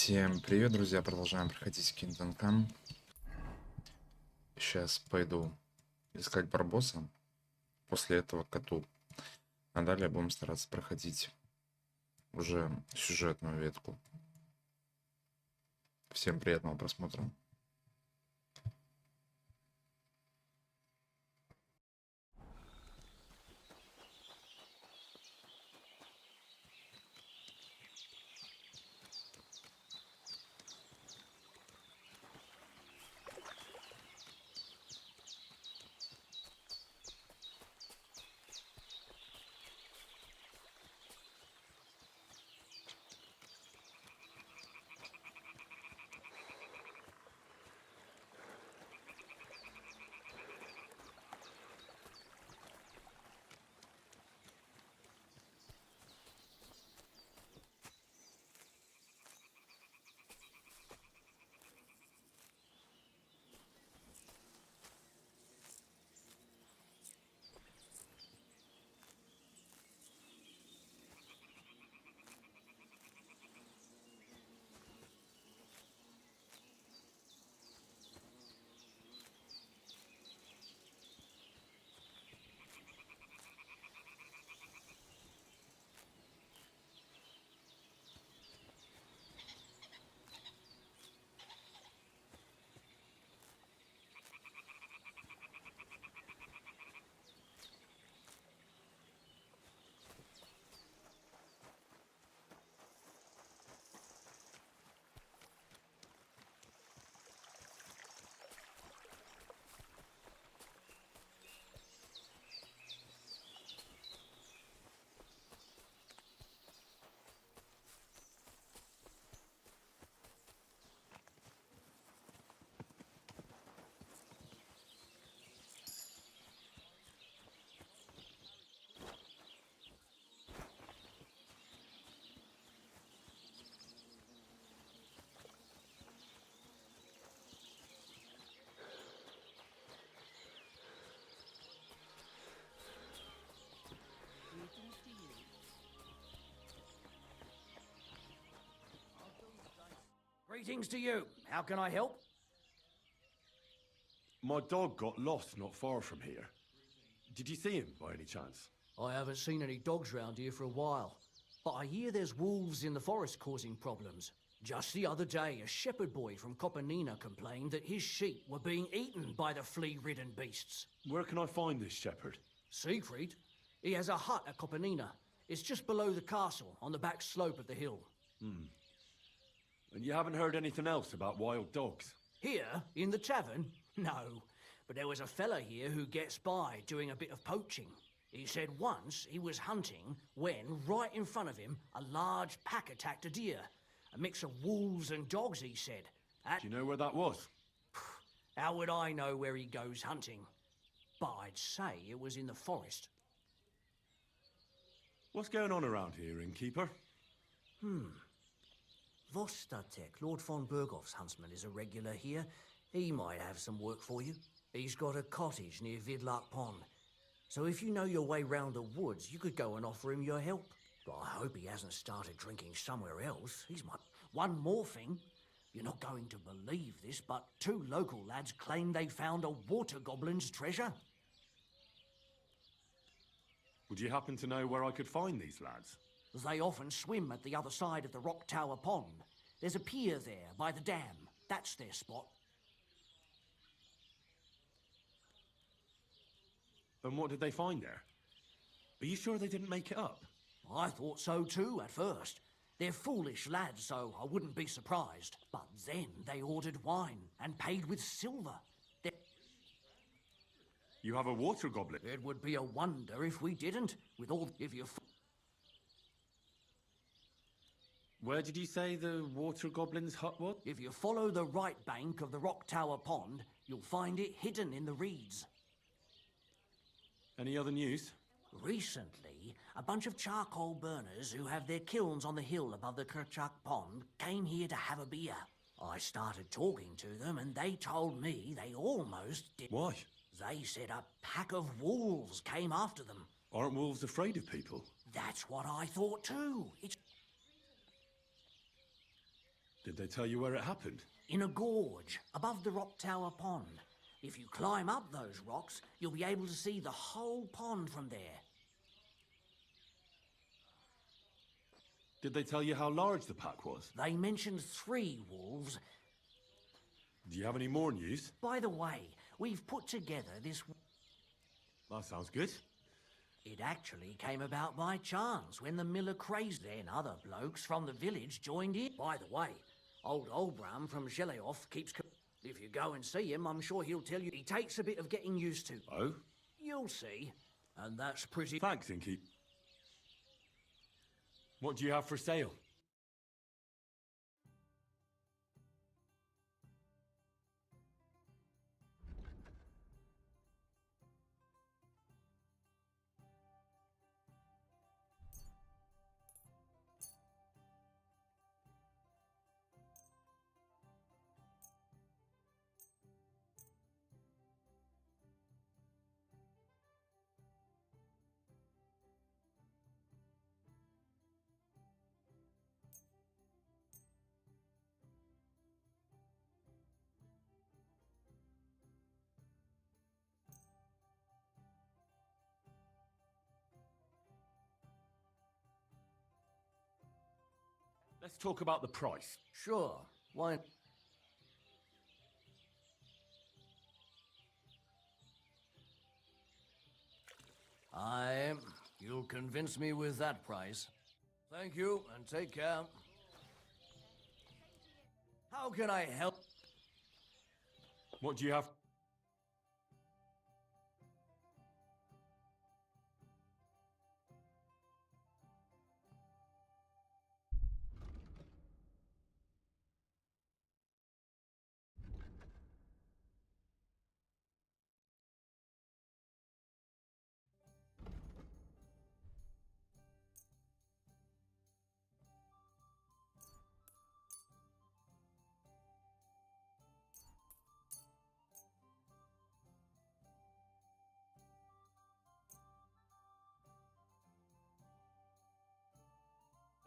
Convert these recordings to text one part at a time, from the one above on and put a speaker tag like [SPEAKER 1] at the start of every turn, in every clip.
[SPEAKER 1] Всем привет, друзья! Продолжаем проходить Kingdom Come. Сейчас пойду искать барбоса. После этого коту. А далее будем стараться проходить уже сюжетную ветку. Всем приятного просмотра.
[SPEAKER 2] Greetings to you. How can I help?
[SPEAKER 3] My dog got lost not far from here. Did you see him by any chance?
[SPEAKER 2] I haven't seen any dogs round here for a while, but I hear there's wolves in the forest causing problems. Just the other day, a shepherd boy from Kopanina complained that his sheep were being eaten by the flea-ridden beasts.
[SPEAKER 3] Where can I find this shepherd?
[SPEAKER 2] Siegfried? He has a hut at Kopanina. It's just below the castle, on the back slope of the hill.
[SPEAKER 3] And you haven't heard anything else about wild dogs?
[SPEAKER 2] Here, in the tavern? No. But there was a fella here who gets by doing a bit of poaching. He said once he was hunting when, right in front of him, a large pack attacked a deer. A mix of wolves and dogs, he said.
[SPEAKER 3] Do you know where that was?
[SPEAKER 2] How would I know where he goes hunting? But I'd say it was in the forest.
[SPEAKER 3] What's going on around here, innkeeper?
[SPEAKER 2] Vostatek, Lord von Berghoff's huntsman, is a regular here. He might have some work for you. He's got a cottage near Vidlark Pond. So if you know your way round the woods, you could go and offer him your help. But I hope he hasn't started drinking somewhere else. He's my... One more thing. You're not going to believe this, but 2 local lads claim they found a water goblin's treasure.
[SPEAKER 3] Would you happen to know where I could find these lads?
[SPEAKER 2] They often swim at the other side of the Rock Tower Pond. There's a pier there by the dam. That's their spot.
[SPEAKER 3] And what did they find there? Are you sure they didn't make it up?
[SPEAKER 2] I thought so too at first. They're foolish lads, so I wouldn't be surprised. But then they ordered wine and paid with silver.
[SPEAKER 3] You have a water goblet?
[SPEAKER 2] It would be a wonder if we didn't, with all... If you...
[SPEAKER 3] Where did you say the water goblin's hut was?
[SPEAKER 2] If you follow the right bank of the Rock Tower Pond, you'll find it hidden in the reeds.
[SPEAKER 3] Any other news?
[SPEAKER 2] Recently, a bunch of charcoal burners who have their kilns on the hill above the Kerchak Pond came here to have a beer. I started talking to them and they told me they almost did...
[SPEAKER 3] Why?
[SPEAKER 2] They said a pack of wolves came after them.
[SPEAKER 3] Aren't wolves afraid of people?
[SPEAKER 2] That's what I thought too. It's...
[SPEAKER 3] Did they tell you where it happened?
[SPEAKER 2] In a gorge above the Rock Tower Pond. If you climb up those rocks, you'll be able to see the whole pond from there.
[SPEAKER 3] Did they tell you how large the pack was?
[SPEAKER 2] They mentioned 3 wolves.
[SPEAKER 3] Do you have any more news?
[SPEAKER 2] By the way, we've put together this...
[SPEAKER 3] That sounds good.
[SPEAKER 2] It actually came about by chance when the miller crazed then other blokes from the village joined in. By the way, old Olbram from Sheleoff keeps... If you go and see him, I'm sure he'll tell you he takes a bit of getting used to.
[SPEAKER 3] Oh?
[SPEAKER 2] You'll see. And that's pretty...
[SPEAKER 3] Thanks, Inky. What do you have for sale? Let's talk about the price.
[SPEAKER 2] Sure. Why... You'll convince me with that price. Thank you, and take care. How can I help?
[SPEAKER 3] What do you have?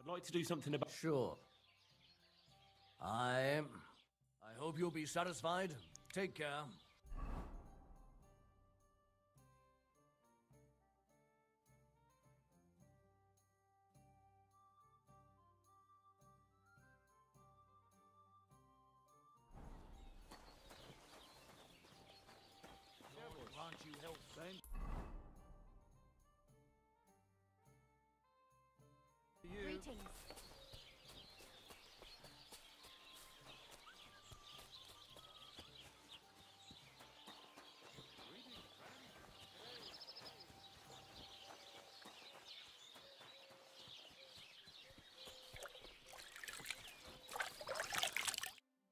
[SPEAKER 3] I'd like to do something about...
[SPEAKER 2] Sure. I hope you'll be satisfied. Take care. Can't you help, Ben?
[SPEAKER 4] Greetings.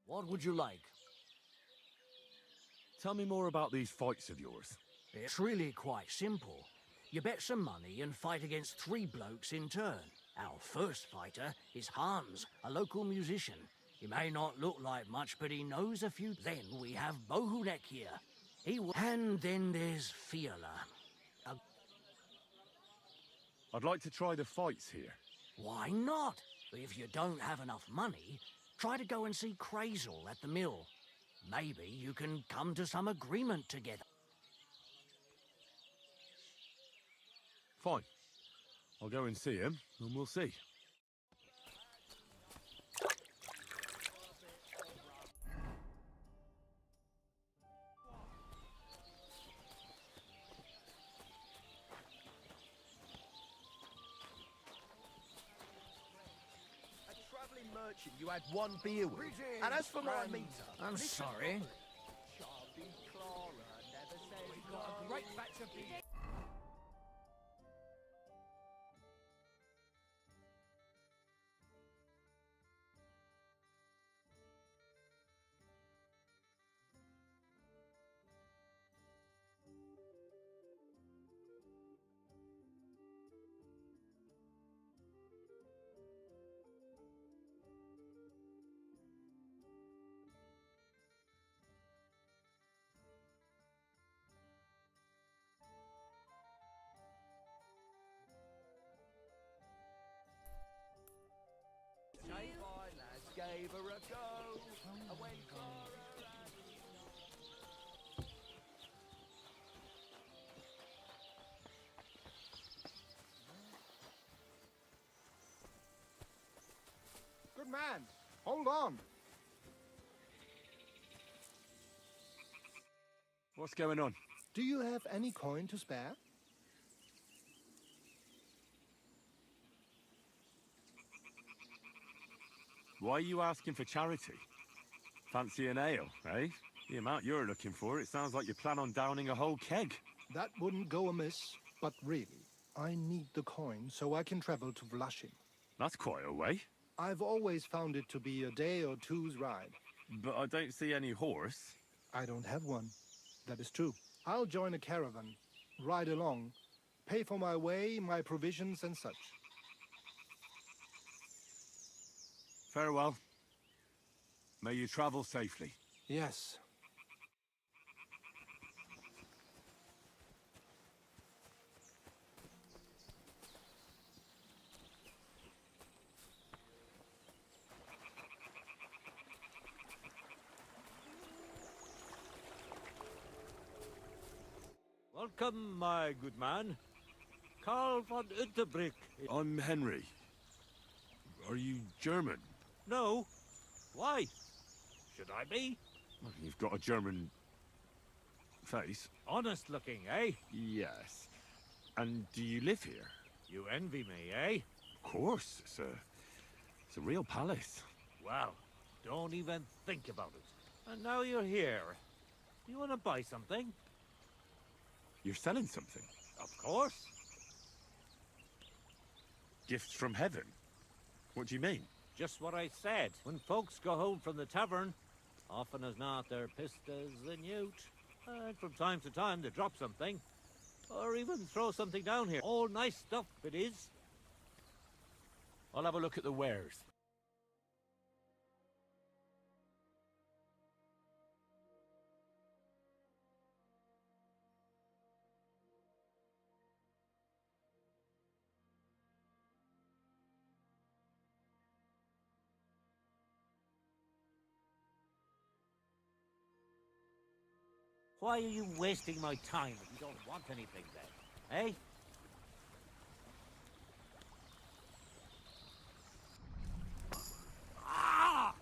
[SPEAKER 2] What would you like?
[SPEAKER 3] Tell me more about these fights of yours.
[SPEAKER 2] It's really quite simple. You bet some money and fight against 3 blokes in turn. Our first fighter is Hans, a local musician. He may not look like much, but he knows a few. Then we have Bohunek here. And then there's Fiala.
[SPEAKER 3] I'd like to try the fights here.
[SPEAKER 2] Why not? If you don't have enough money, try to go and see Crazel at the mill. Maybe you can come to some agreement together.
[SPEAKER 3] Fine. I'll go and see him, and we'll see.
[SPEAKER 5] Travelling merchant you had 1 beer with. And as for my meter...
[SPEAKER 2] I'm sorry.
[SPEAKER 5] Charlie Clara never says
[SPEAKER 2] We've got a great batch of beer.
[SPEAKER 5] My lads gave her a Good man, hold on.
[SPEAKER 3] What's going on?
[SPEAKER 5] Do you have any coin to spare?
[SPEAKER 3] Why are you asking for charity? Fancy an ale, eh? The amount you're looking for, it sounds like you plan on downing a whole keg.
[SPEAKER 5] That wouldn't go amiss, but really, I need the coin so I can travel to Vlashim.
[SPEAKER 3] That's quite a way.
[SPEAKER 5] I've always found it to be a day or two's ride.
[SPEAKER 3] But I don't see any horse.
[SPEAKER 5] I don't have one. That is true. I'll join a caravan, ride along, pay for my way, my provisions and such.
[SPEAKER 3] Farewell. May you travel safely.
[SPEAKER 5] Yes.
[SPEAKER 6] Welcome, my good man. Karl von Unterbrick.
[SPEAKER 3] I'm Henry. Are you German?
[SPEAKER 6] No. Why? Should I be?
[SPEAKER 3] Well, you've got a German face.
[SPEAKER 6] Honest looking, eh?
[SPEAKER 3] Yes. And do you live here?
[SPEAKER 6] You envy me, eh?
[SPEAKER 3] Of course. It's a real palace.
[SPEAKER 6] Well, don't even think about it. And now you're here. Do you want to buy something?
[SPEAKER 3] You're selling something?
[SPEAKER 6] Of course.
[SPEAKER 3] Gifts from heaven? What do you mean?
[SPEAKER 6] Just what I said. When folks go home from the tavern, often as not they're pissed as the newt. And from time to time they drop something. Or even throw something down here. All nice stuff it is. I'll have a look at the wares. Why are you wasting my time if you don't want anything then? Eh? Ah!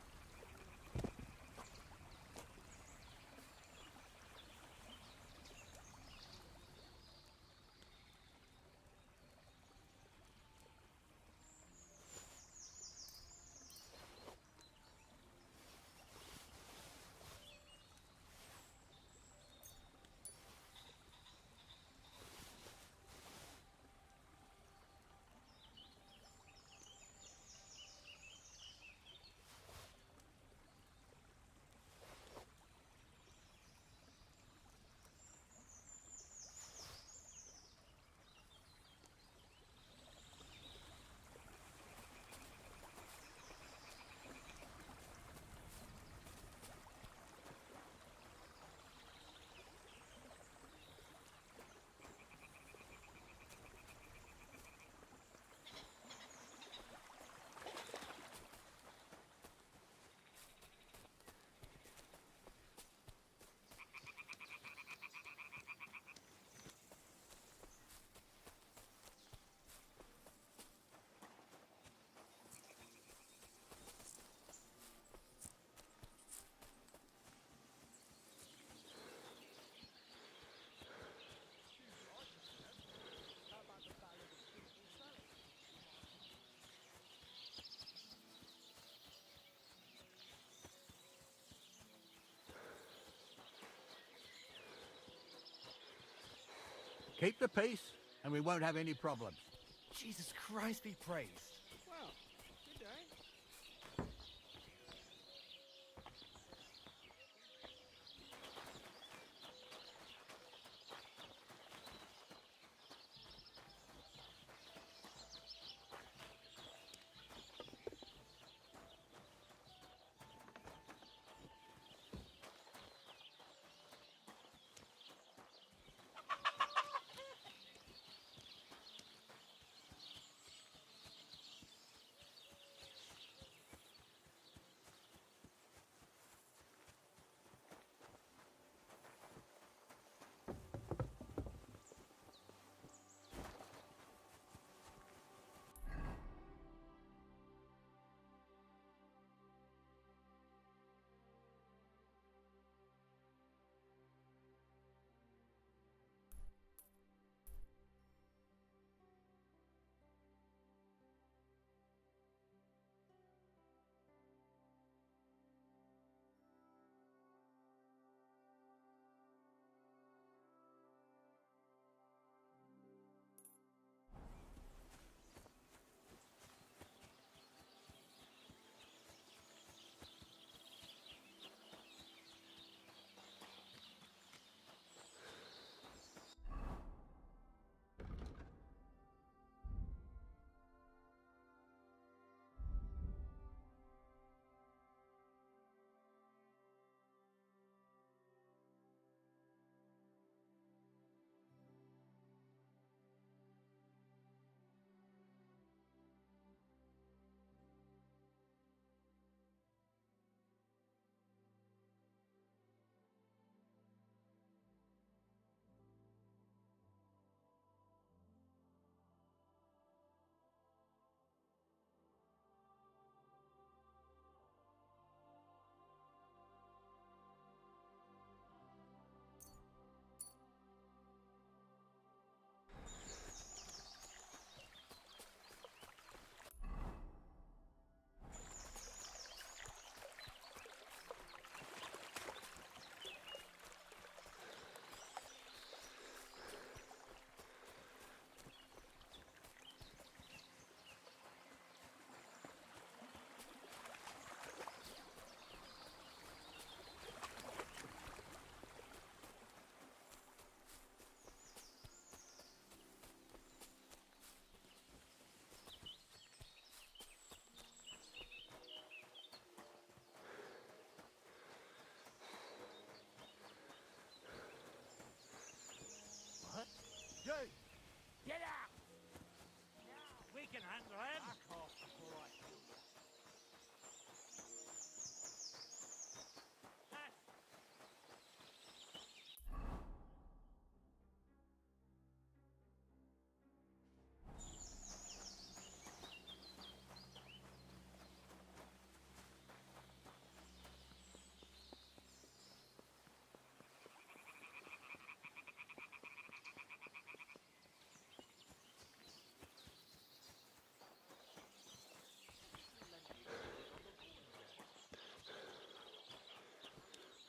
[SPEAKER 7] Keep the peace, and we won't have any problems.
[SPEAKER 5] Jesus Christ be praised.
[SPEAKER 7] Well, good day.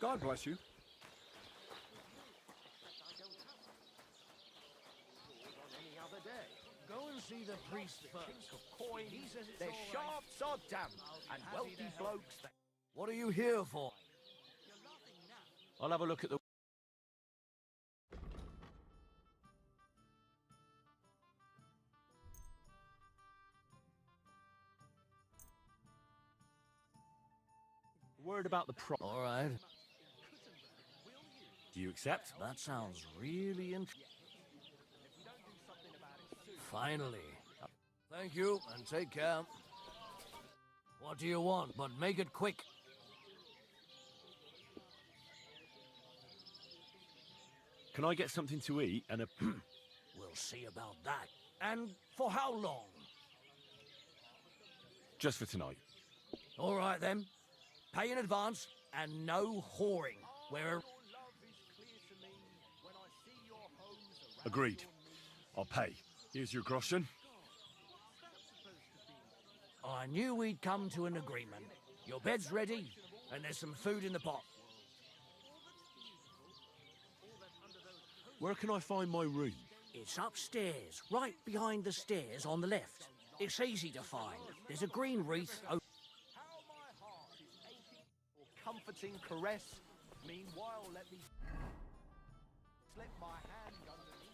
[SPEAKER 3] God bless you.
[SPEAKER 2] Go and see the priest first.
[SPEAKER 8] Coins,
[SPEAKER 2] He says it's
[SPEAKER 8] their
[SPEAKER 2] all right.
[SPEAKER 8] shafts are damp, and wealthy blokes.
[SPEAKER 2] What are you here for?
[SPEAKER 6] I'll have a look at the...
[SPEAKER 3] Word about the
[SPEAKER 2] All right.
[SPEAKER 3] Do you accept?
[SPEAKER 2] That sounds really interesting. Finally. Thank you, and take care. What do you want? But make it quick.
[SPEAKER 3] Can I get something to eat and a...
[SPEAKER 2] We'll see about that. And for how long?
[SPEAKER 3] just for tonight?
[SPEAKER 2] All right, then. Pay in advance, and no whoring. Where...
[SPEAKER 3] Agreed. I'll pay. Here's your groschen.
[SPEAKER 2] I knew we'd come to an agreement. Your bed's ready, and there's some food in the pot.
[SPEAKER 3] Where can I find my room?
[SPEAKER 2] It's upstairs, right behind the stairs on the left. It's easy to find. There's a green wreath.
[SPEAKER 8] How my heart is aching for comforting caress. Meanwhile, let me slip my hand underneath.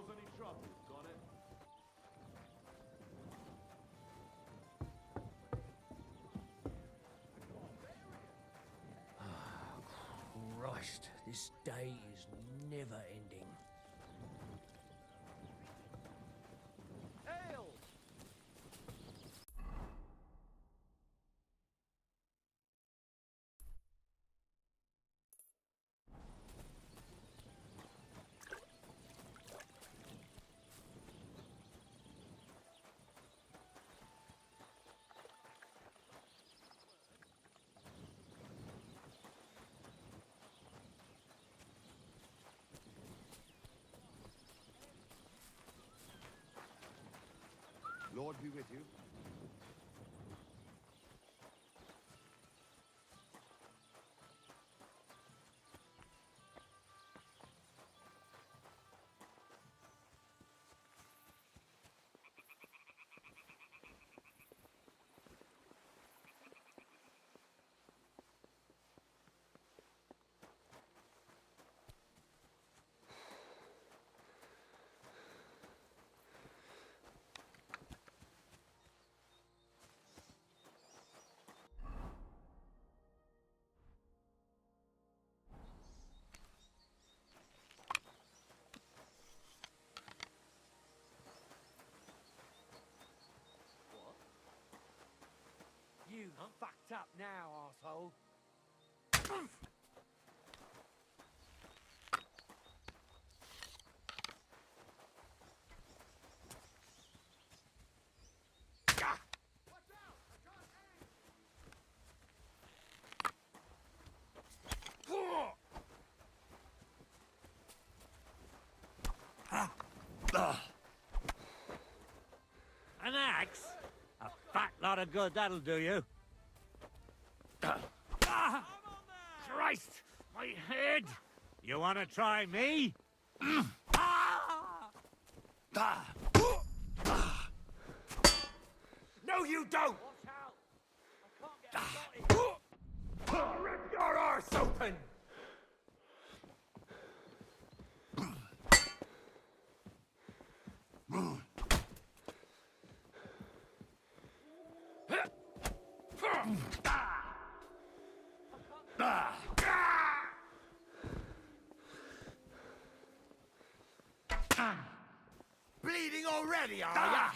[SPEAKER 3] cause any trouble, got it?
[SPEAKER 2] Christ, this day is never ending.
[SPEAKER 8] Ale! Lord be with you. You fucked up now, arsehole.
[SPEAKER 6] An axe? A fat lot of good that'll do you. Christ! My head! You want to try me?
[SPEAKER 8] No, you don't!
[SPEAKER 6] Watch out! I can't get spotted.
[SPEAKER 8] Rip your arse open! Bleeding already, are ya?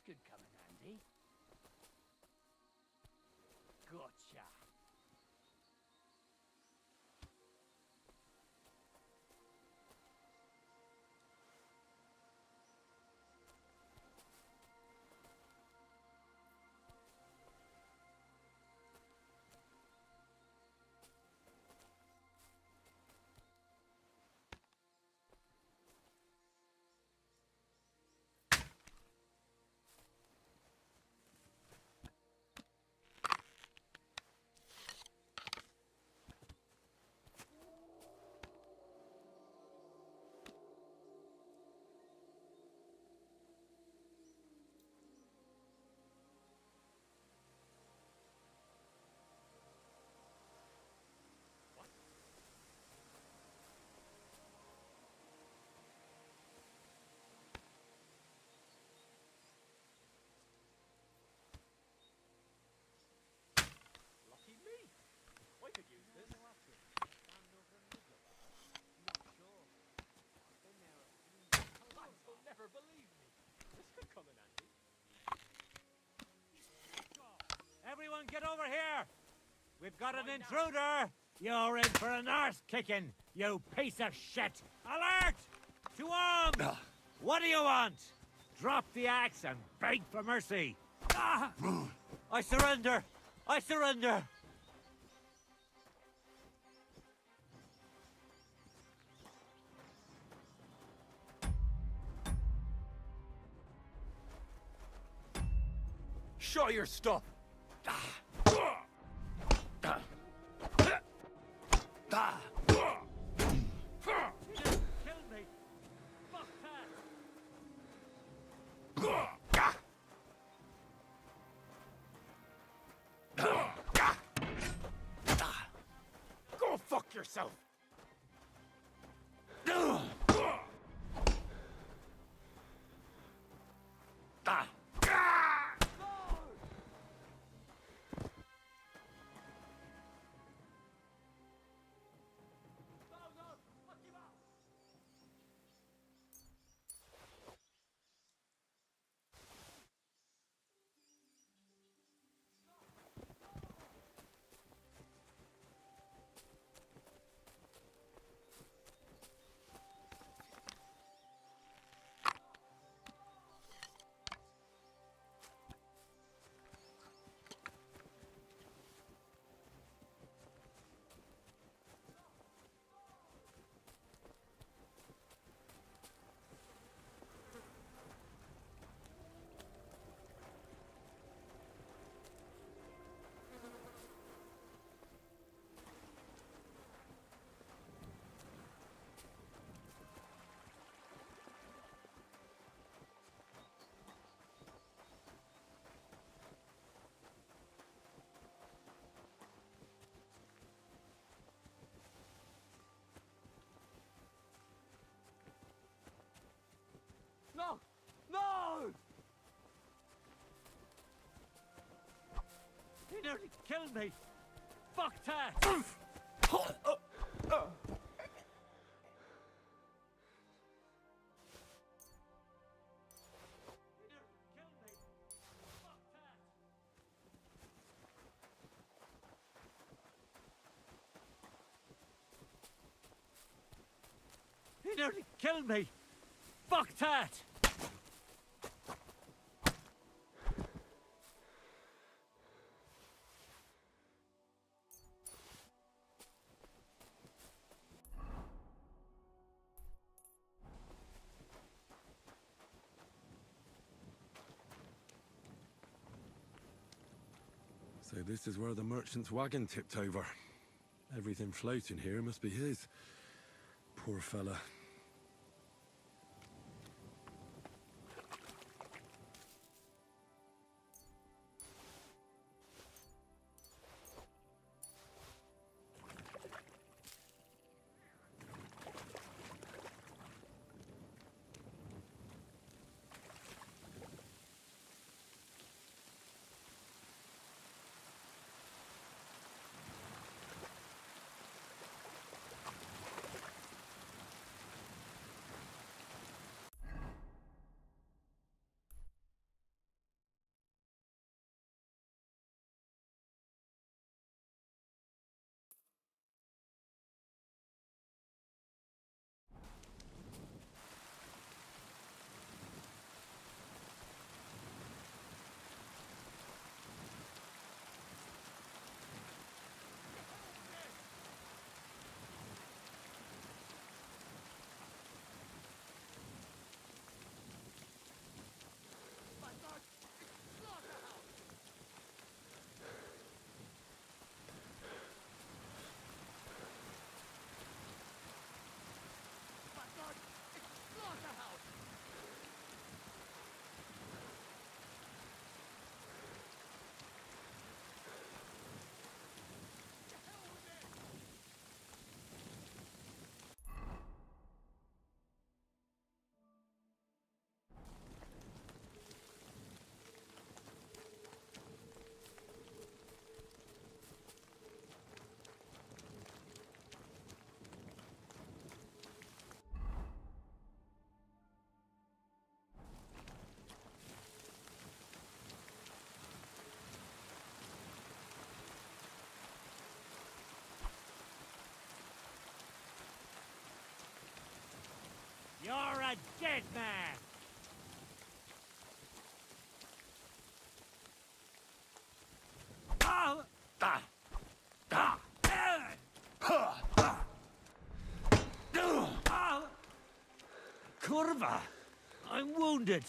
[SPEAKER 8] could come in handy. Gotcha. Lucky me. I could use this. Lads will never believe me. This could come in handy.
[SPEAKER 6] Everyone get over here! We've got an intruder! You're in for an arse kicking, you piece of shit! Alert! To arms! What do you want? Drop the axe and beg for mercy! Ah! I surrender! I surrender!
[SPEAKER 8] Show your stuff.
[SPEAKER 6] Kill me! Fuck that!
[SPEAKER 8] Go fuck yourself. No! No!
[SPEAKER 6] He nearly killed me! Fuck that! He nearly killed me! Fuck that!
[SPEAKER 3] So this is where the merchant's wagon tipped over. Everything floating here must be his. Poor fella.
[SPEAKER 6] You're a dead man! Curva! I'm wounded!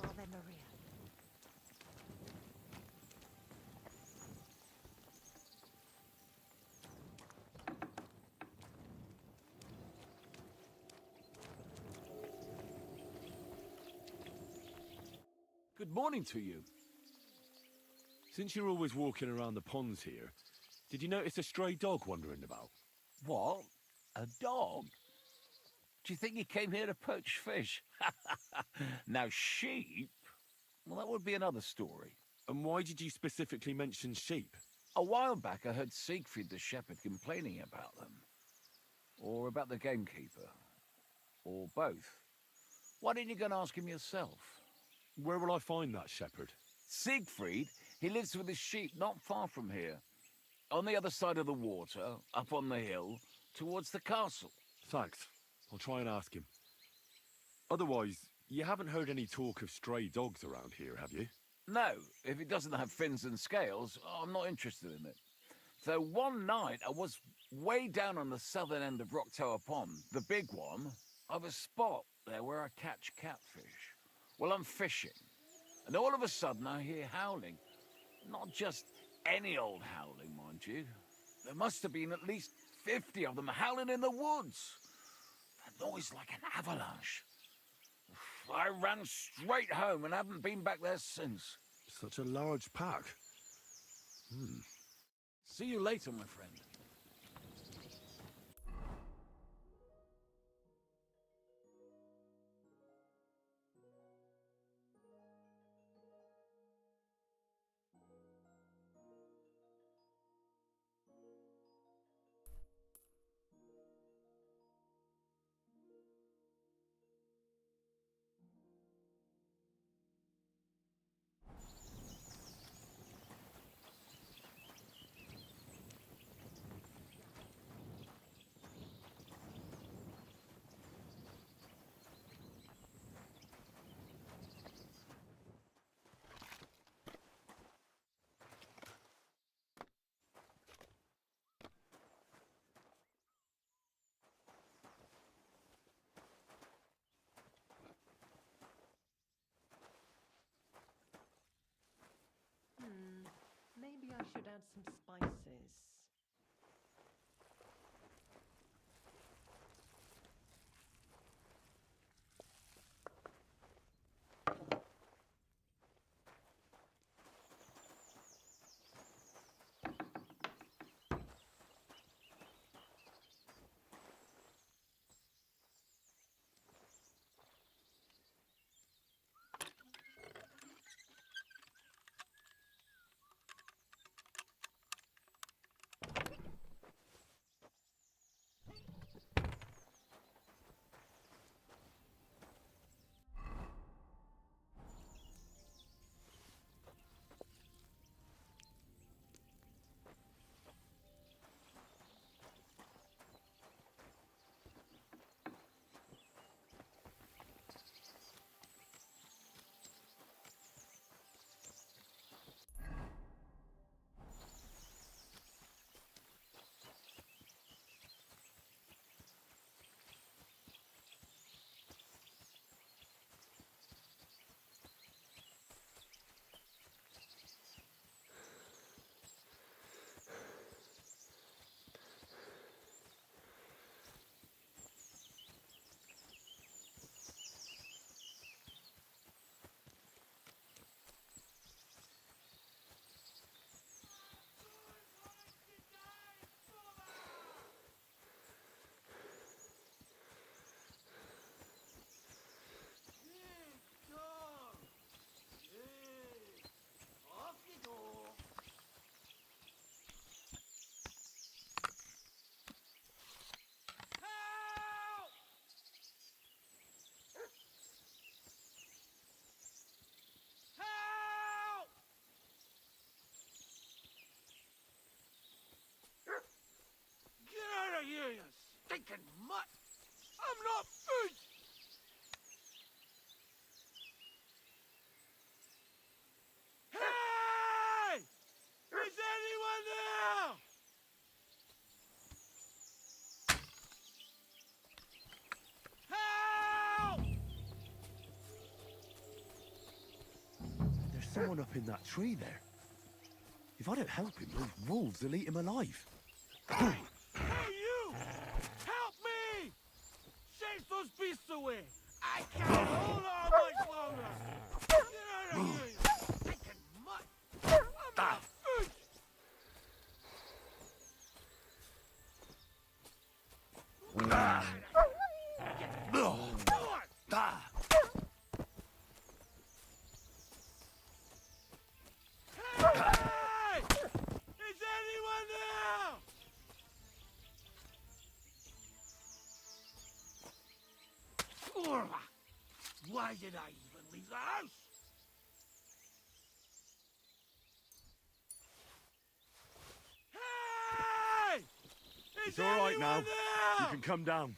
[SPEAKER 4] Ave Maria.
[SPEAKER 3] Good morning to you. Since you're always walking around the ponds here, did you notice a stray dog wandering about?
[SPEAKER 9] What? A dog? Do you think he came here to poach fish? Now, sheep? Well, that would be another story.
[SPEAKER 3] And why did you specifically mention sheep?
[SPEAKER 9] A while back, I heard Siegfried the shepherd complaining about them. Or about the gamekeeper. Or both. Why didn't you go and ask him yourself?
[SPEAKER 3] Where will I find that shepherd?
[SPEAKER 9] Siegfried, he lives with his sheep not far from here. On the other side of the water, up on the hill, towards the castle.
[SPEAKER 3] Thanks. I'll try and ask him. Otherwise, you haven't heard any talk of stray dogs around here, have you?
[SPEAKER 9] No, if it doesn't have fins and scales, I'm not interested in it. So one night, I was way down on the southern end of Rock Tower Pond, the big one. I've a spot there where I catch catfish. Well, I'm fishing, and all of a sudden I hear howling. Not just any old howling, mind you. There must have been at least 50 of them howling in the woods. A noise like an avalanche. I ran straight home and haven't been back there since.
[SPEAKER 3] Such a large pack.
[SPEAKER 9] See you later, my friend.
[SPEAKER 10] could add some spices.
[SPEAKER 8] Here, you stinking mutt! I'm not food! Hey! Is anyone there? Help!
[SPEAKER 3] There's someone up in that tree there. If I don't help him, those wolves will eat him alive.
[SPEAKER 8] Hey, you! Help me! Chase those beasts away! I can't hold on much longer! Get out of here, you stinking mutt! I'm not food! Hey! Is anyone there? Why did I even leave the house? Hey! Is
[SPEAKER 3] It's all right now.
[SPEAKER 8] anyone there?
[SPEAKER 3] You can come down.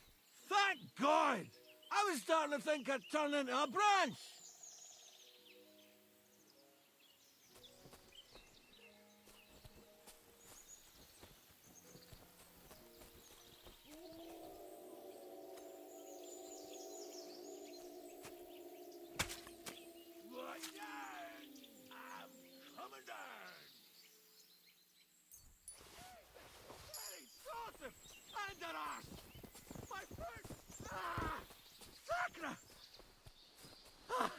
[SPEAKER 8] Thank God! I was starting to think I'd turned into a branch. I'm coming down. Hey, Joseph! And that ass! My foot! Ah! Sacra! Ah!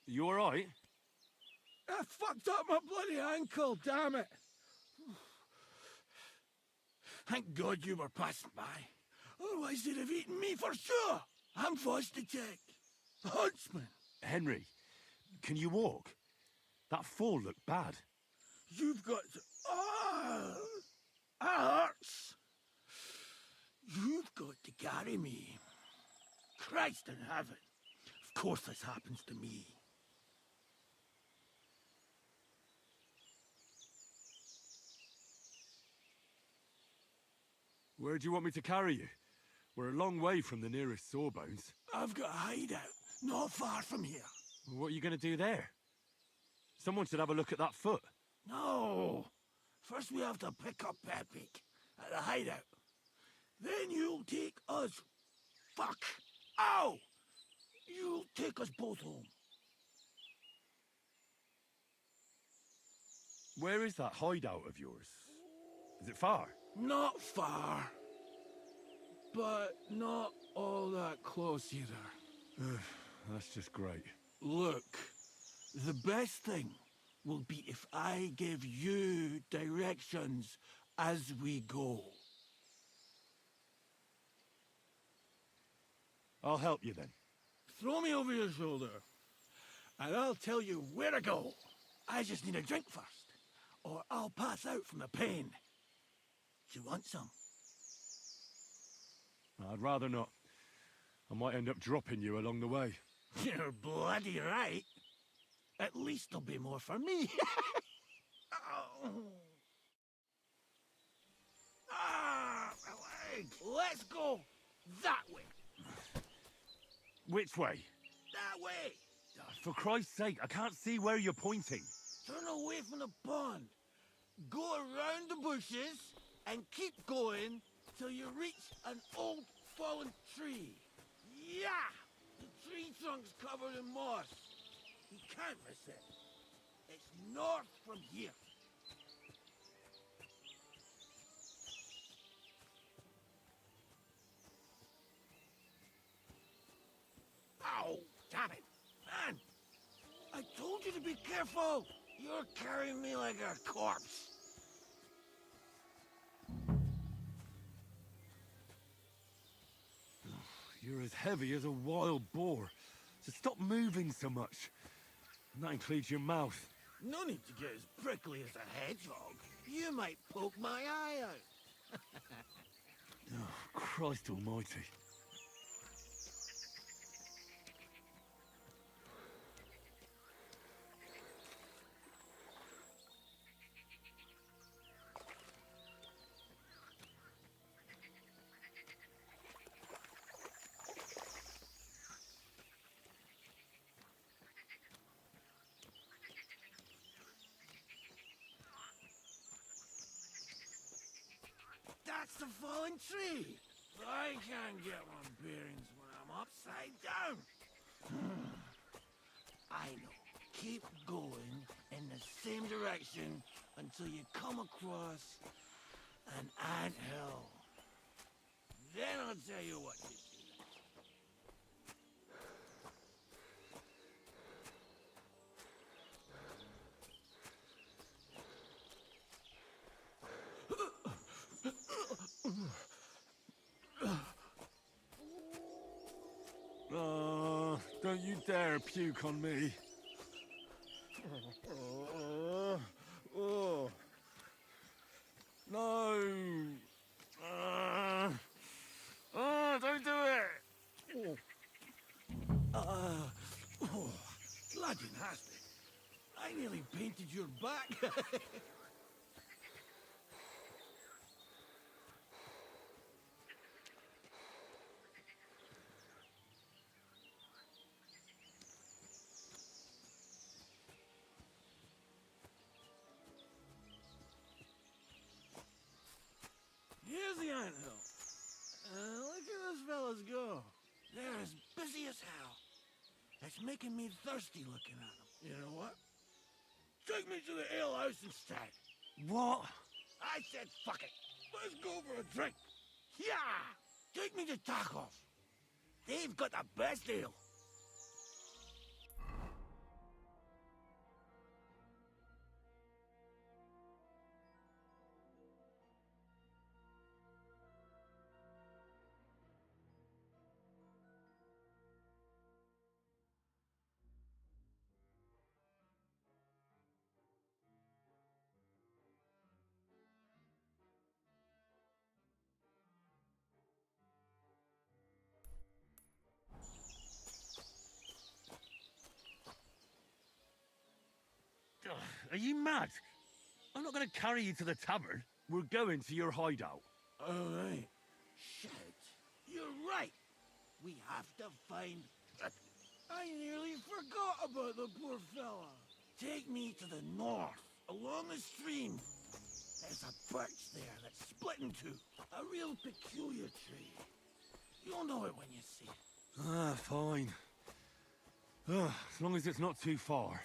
[SPEAKER 3] You all right?
[SPEAKER 8] I fucked up my bloody ankle, damn it! Thank God you were passing by. Otherwise they'd have eaten me for sure. I'm forced to check. The huntsman.
[SPEAKER 3] Henry, can you walk? That fall looked bad.
[SPEAKER 8] You've got to... Oh! That hurts. You've got to carry me. Christ in heaven. Of course this happens to me.
[SPEAKER 3] Where do you want me to carry you? We're a long way from the nearest sawbones.
[SPEAKER 8] I've got a hideout not far from here.
[SPEAKER 3] What are you going to do there? Someone should have a look at that foot.
[SPEAKER 8] No. First we have to pick up Pepik at the hideout. Then you'll take us... Fuck! Ow! You'll take us both home.
[SPEAKER 3] Where is that hideout of yours? Is it far?
[SPEAKER 8] Not far. But not all that close either.
[SPEAKER 3] That's just great.
[SPEAKER 8] Look, the best thing will be if I give you directions as we go.
[SPEAKER 3] I'll help you then.
[SPEAKER 8] Throw me over your shoulder, and I'll tell you where to go. I just need a drink first, or I'll pass out from the pain. Do you want some?
[SPEAKER 3] I'd rather not. I might end up dropping you along the way.
[SPEAKER 8] You're bloody right. At least there'll be more for me. Oh. Ah, my leg. Let's go that way.
[SPEAKER 3] Which way?
[SPEAKER 8] That way.
[SPEAKER 3] For Christ's sake, I can't see where you're pointing.
[SPEAKER 8] Turn away from the pond. Go around the bushes and keep going till you reach an old fallen tree. Yeah! The tree trunk's covered in moss. You can't miss it. It's north from here. Ow! Damn it! Man! I told you to be careful! You're carrying me like a corpse.
[SPEAKER 3] You're as heavy as a wild boar. So stop moving so much. And that includes your mouth.
[SPEAKER 8] No need to get as prickly as a hedgehog. You might poke my eye out.
[SPEAKER 3] Oh, Christ almighty.
[SPEAKER 8] That's the fallen tree. I can't get my bearings when I'm upside down. I know. Keep going in the same direction until you come across an anthill. Then I'll tell you what to do.
[SPEAKER 3] Don't you dare puke on me. No. Don't do it.
[SPEAKER 8] Bloody nasty. I nearly painted your back. Here's the anthill. Look at those fellas go. They're as busy as hell. It's making me thirsty looking at them. You know what? Take me to the ale house instead.
[SPEAKER 3] What?
[SPEAKER 8] I said fuck it. Let's go for a drink. Yeah! Take me to Tacos. They've got the best ale.
[SPEAKER 3] Are you mad? I'm not going to carry you to the tavern. We're going to your hideout.
[SPEAKER 8] All right. Shit. You're right. We have to find... I nearly forgot about the poor fella. Take me to the north, along the stream. There's a birch there that's split in two. A real peculiar tree. You'll know it when you see it.
[SPEAKER 3] Ah, fine. As long as it's not too far.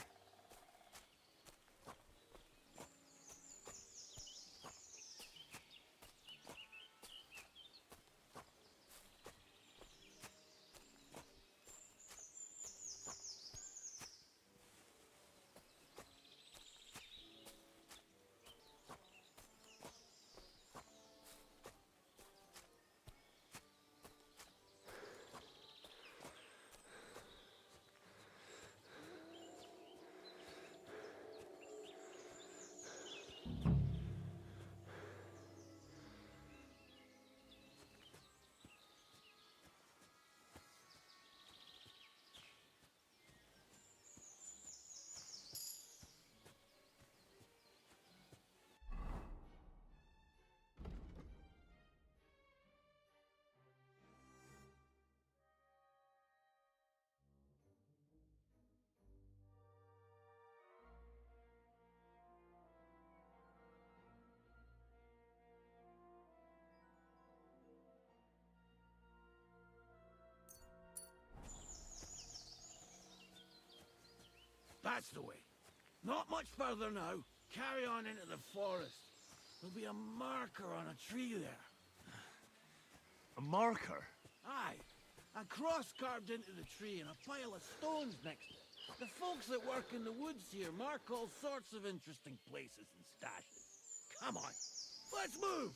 [SPEAKER 8] That's the way. Not much further now. Carry on into the forest. There'll be a marker on a tree there.
[SPEAKER 3] A marker?
[SPEAKER 8] Aye. A cross carved into the tree and a pile of stones next to it. The folks that work in the woods here mark all sorts of interesting places and stashes. Come on. Let's move!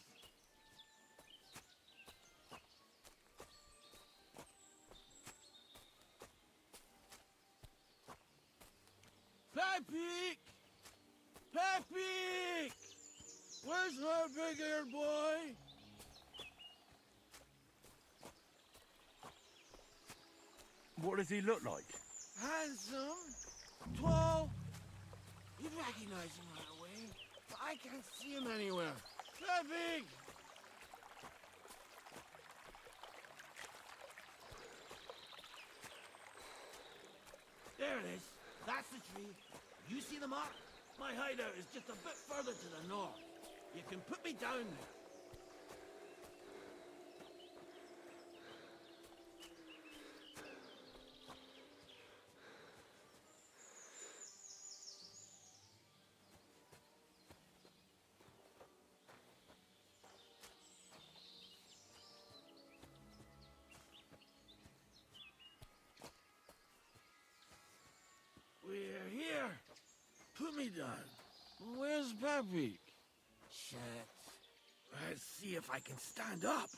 [SPEAKER 8] Pepe! Pepe! Where's my big-eared boy?
[SPEAKER 3] What does he look like?
[SPEAKER 8] Handsome, tall. You'd recognize him right away, but I can't see him anywhere. Pepe! There it is. That's the tree. You see the mark? My hideout is just a bit further to the north. You can put me down there. We're here. Put me down. Where's Pepe? Shit. Let's see if I can stand up.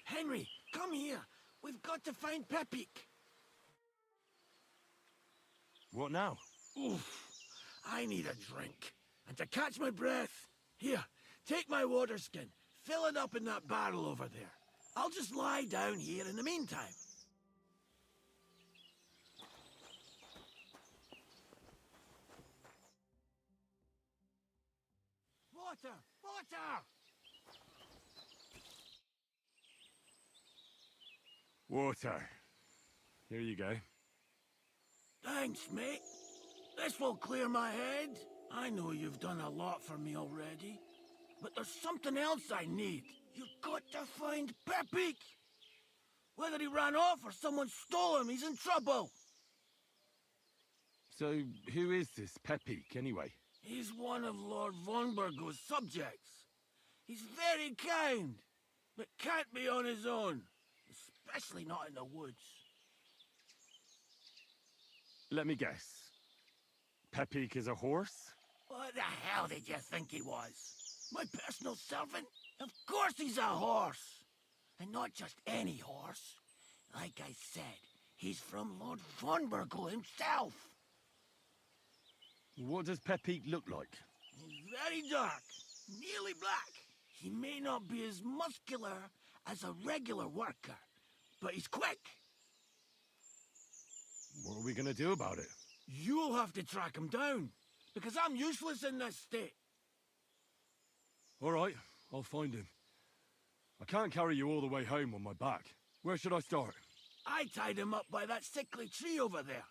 [SPEAKER 8] Henry, come here. We've got to find Pepe.
[SPEAKER 3] What now?
[SPEAKER 8] Oof. I need a drink. And to catch my breath, here, take my water skin. Fill it up in that barrel over there. I'll just lie down here in the meantime. Water! Water!
[SPEAKER 3] Water. Here you go.
[SPEAKER 8] Thanks, mate. This will clear my head. I know you've done a lot for me already. But there's something else I need. You've got to find Pepe. Whether he ran off or someone stole him, he's in trouble.
[SPEAKER 3] So, who is this Pepe, anyway?
[SPEAKER 8] He's one of Lord Vonbergo's subjects. He's very kind, but can't be on his own. Especially not in the woods.
[SPEAKER 3] Let me guess. Pepe is a horse?
[SPEAKER 8] What the hell did you think he was? My personal servant? Of course he's a horse! And not just any horse. Like I said, he's from Lord Vonbergo himself.
[SPEAKER 3] What does Pepe look like?
[SPEAKER 8] He's very dark, nearly black. He may not be as muscular as a regular worker, but he's quick.
[SPEAKER 3] What are we gonna do about it?
[SPEAKER 8] You'll have to track him down, because I'm useless in this state.
[SPEAKER 3] All right, I'll find him. I can't carry you all the way home on my back. Where should I start?
[SPEAKER 8] I tied him up by that sickly tree over there.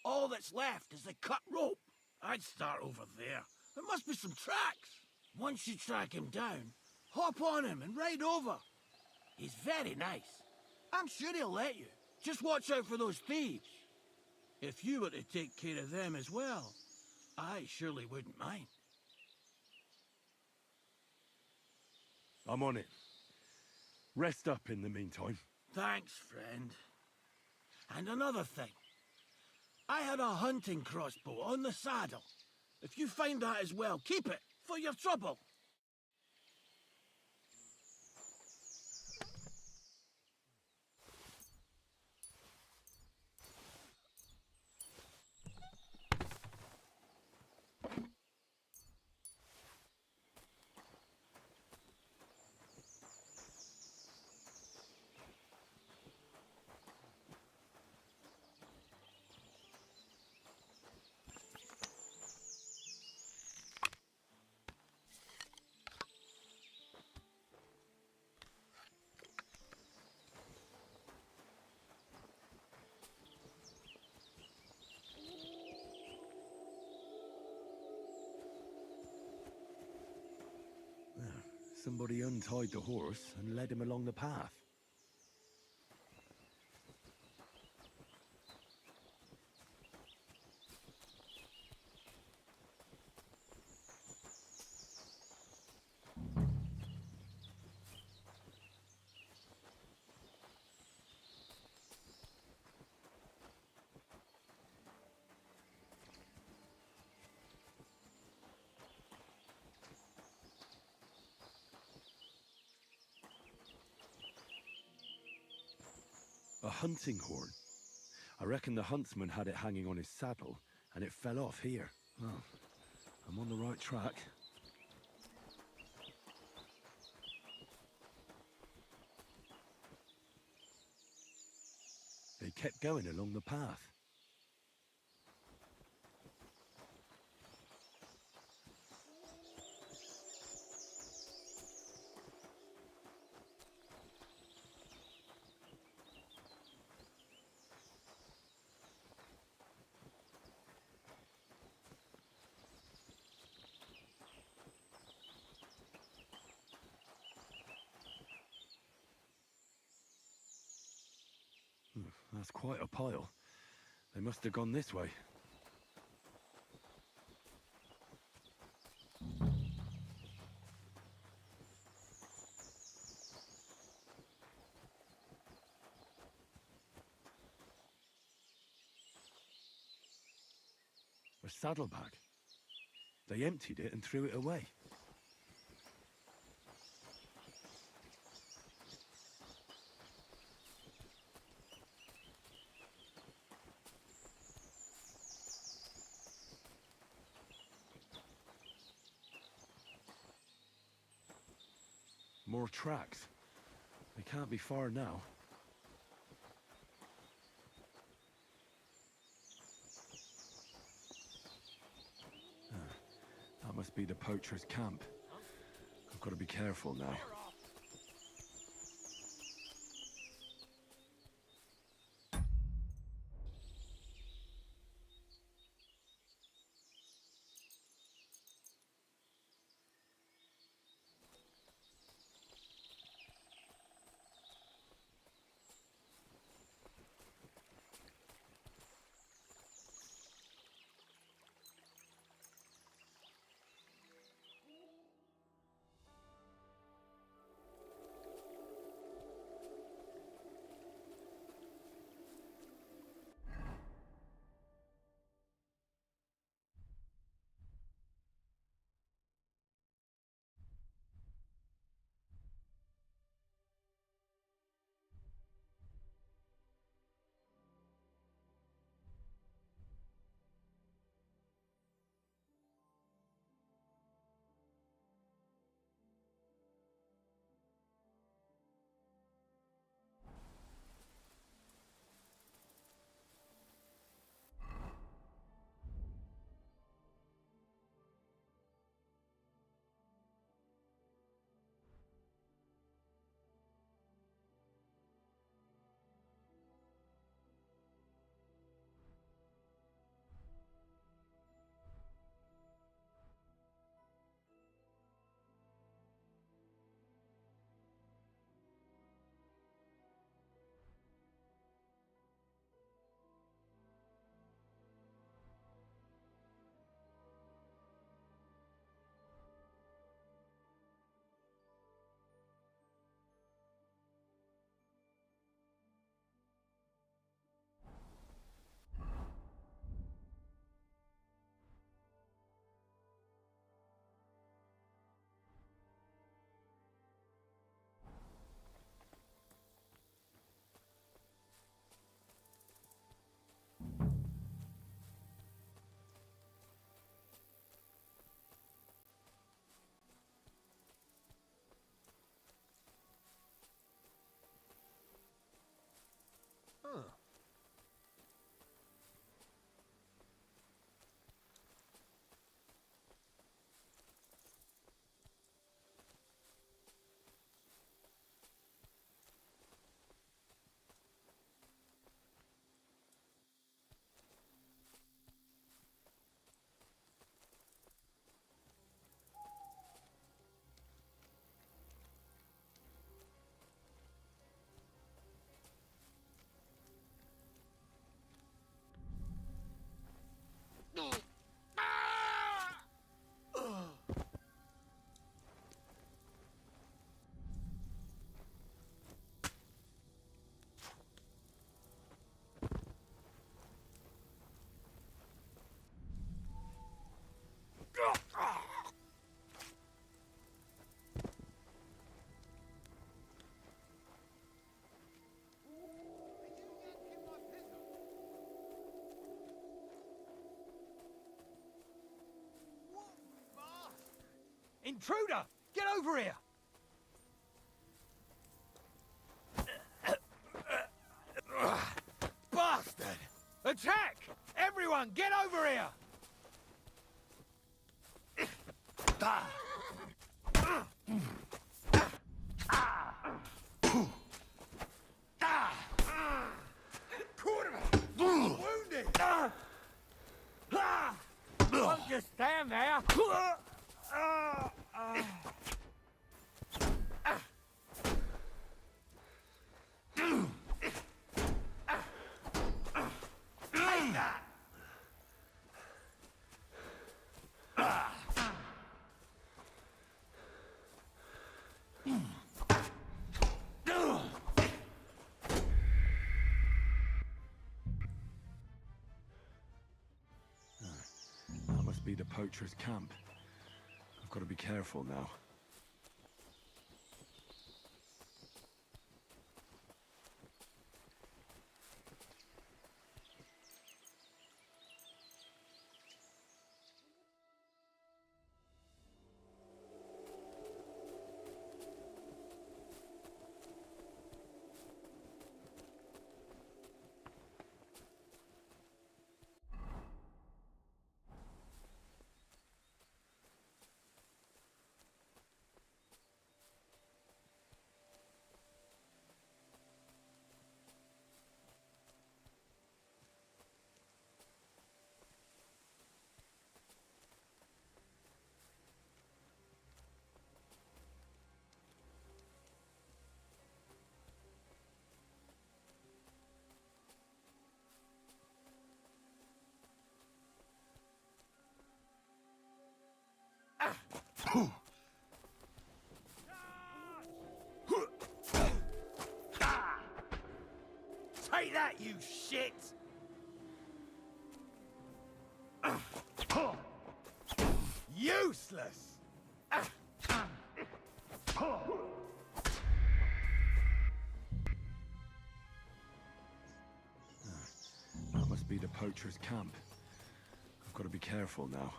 [SPEAKER 8] All that's left is the cut rope. I'd start over there. There must be some tracks. Once you track him down, hop on him and ride over. He's very nice. I'm sure he'll let you. Just watch out for those thieves. If you were to take care of them as well, I surely wouldn't mind.
[SPEAKER 3] I'm on it. Rest up in the meantime.
[SPEAKER 8] Thanks, friend. And another thing. I had a hunting crossbow on the saddle. If you find that as well, keep it for your trouble.
[SPEAKER 3] Somebody untied the horse and led him along the path. A hunting horn. I reckon the huntsman had it hanging on his saddle, and it fell off here. Oh, I'm on the right track. They kept going along the path. That's quite a pile. They must have gone this way. A saddlebag. They emptied it and threw it away. More tracks. They can't be far now. That must be the poacher's camp. I've got to be careful now.
[SPEAKER 8] Intruder! Get over here! Bastard! Attack! Everyone, get over here! Wounded!
[SPEAKER 6] Don't just stand there.
[SPEAKER 3] That must be the poacher's camp. I've got to be careful now.
[SPEAKER 8] Take that, you shit! Useless!
[SPEAKER 3] That must be the poacher's camp. I've got to be careful now.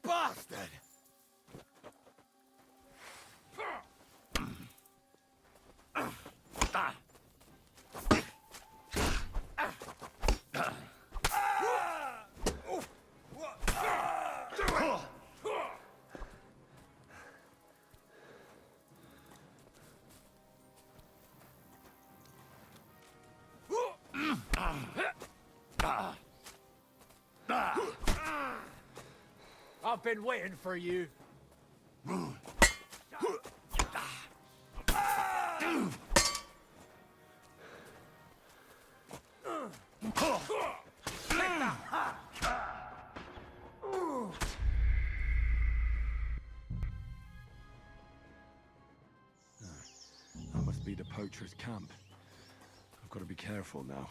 [SPEAKER 8] Bastard!
[SPEAKER 6] I've been waiting for you.
[SPEAKER 3] That must be the poacher's camp. I've got to be careful now.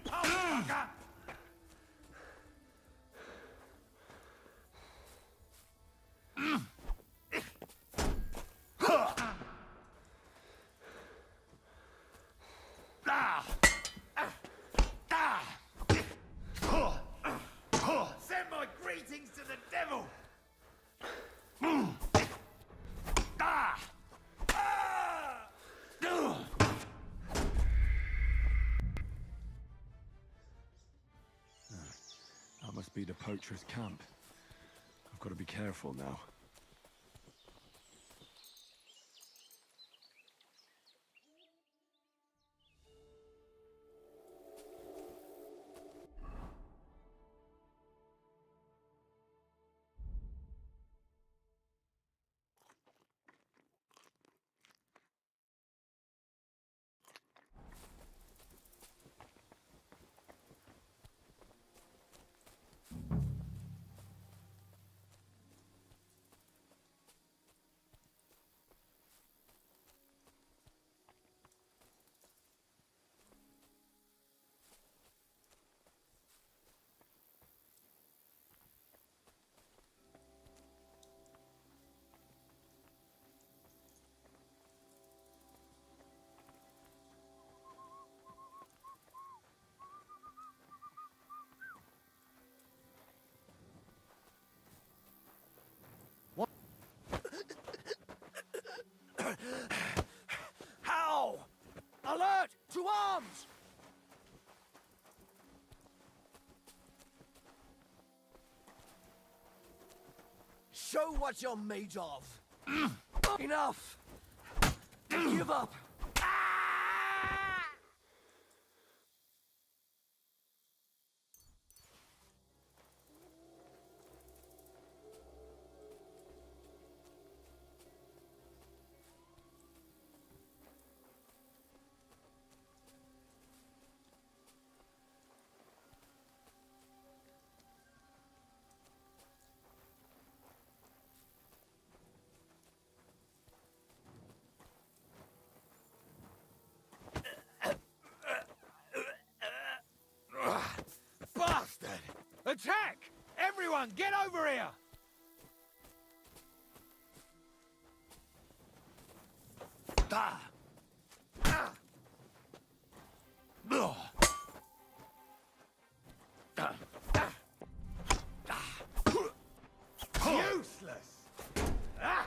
[SPEAKER 8] bloody pump, fucker! Send my greetings to the devil!
[SPEAKER 3] That must be the poacher's camp. I've got to be careful now.
[SPEAKER 8] How? Alert! To arms! Show what you're made of. Enough! Give up! Bastard! Attack! Everyone, get over here! Ah! Ah! Ugh! Ah! Ah! Ah! Useless! Ah!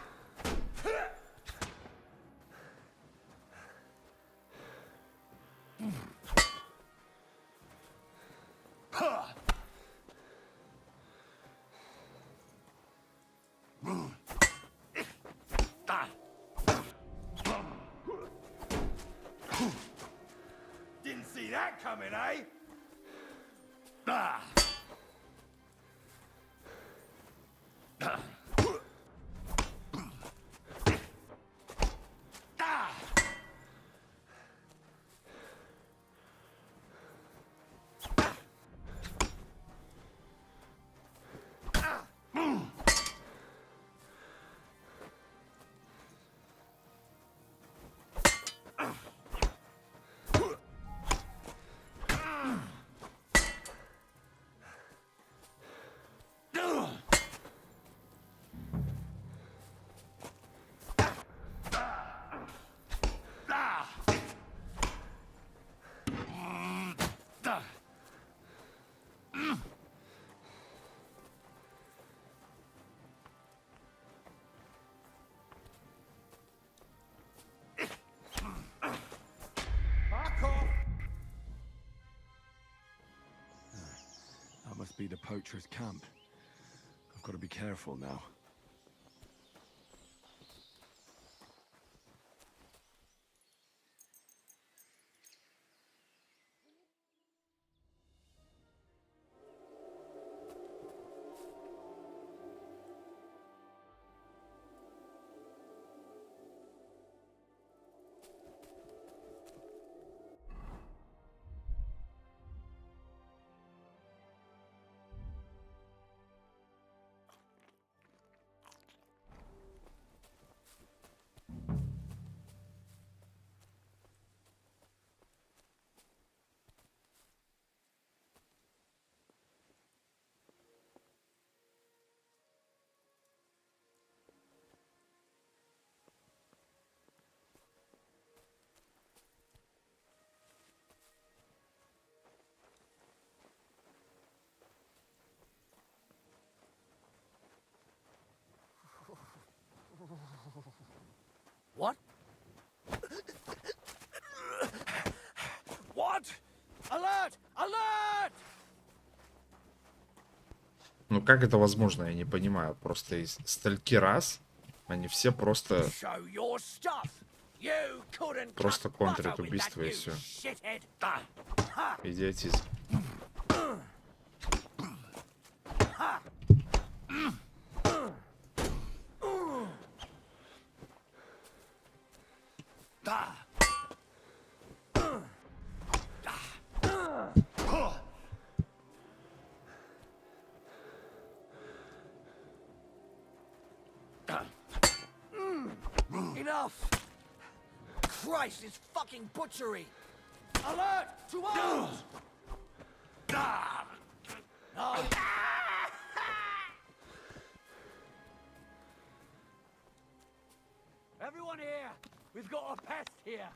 [SPEAKER 8] Didn't see that coming, eh? Ah! Ah! Ah!
[SPEAKER 3] That must be the poacher's camp. I've got to be careful now.
[SPEAKER 1] Ну как это возможно, я не понимаю. Просто из стольки раз они все просто
[SPEAKER 8] Show your stuff. You couldn't
[SPEAKER 1] Просто
[SPEAKER 8] cut
[SPEAKER 1] контрят
[SPEAKER 8] butter with that,
[SPEAKER 1] убийство и
[SPEAKER 8] you
[SPEAKER 1] все.
[SPEAKER 8] shithead.
[SPEAKER 1] Идиотизм.
[SPEAKER 8] Enough! Christ, it's fucking butchery! Alert! To arms! No.
[SPEAKER 6] Everyone here! We've got a pest here!